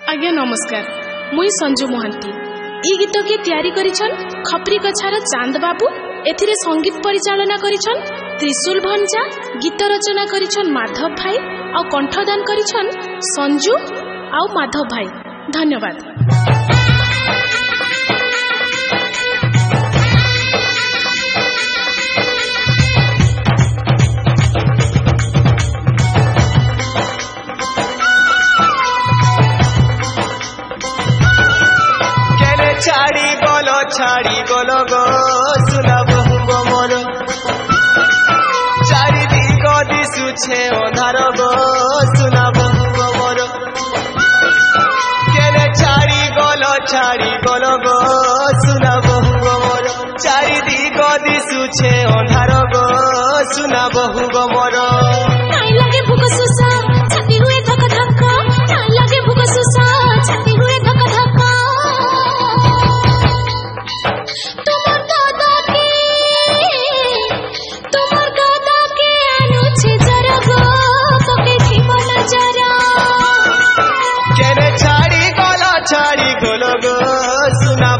आज्ञा नमस्कार मुई संजू महांती ई गीत के तैयारी करिछन खपरी कछार चांद बाबू एथिरे संगीत परिचालना करिछन त्रिशूल भंजा गीत रचना करिछन माधव भाई आ कंठदान करिछन संजू आ माधव भाई धन्यवाद। छाड़ी गल गो सुना बहु मोर चारि दिग दिशुछे अंधार गो सुना बहु मोर केने छाड़ी गल गो सुना बहु मोर चारि दिग दिशुछे अंधार गो सुना बहु मोर लागे भूख सुसा छाती हुए धक धक लागे भूख सुसा छाती हुए धक धक छाड़ी गल गो सुना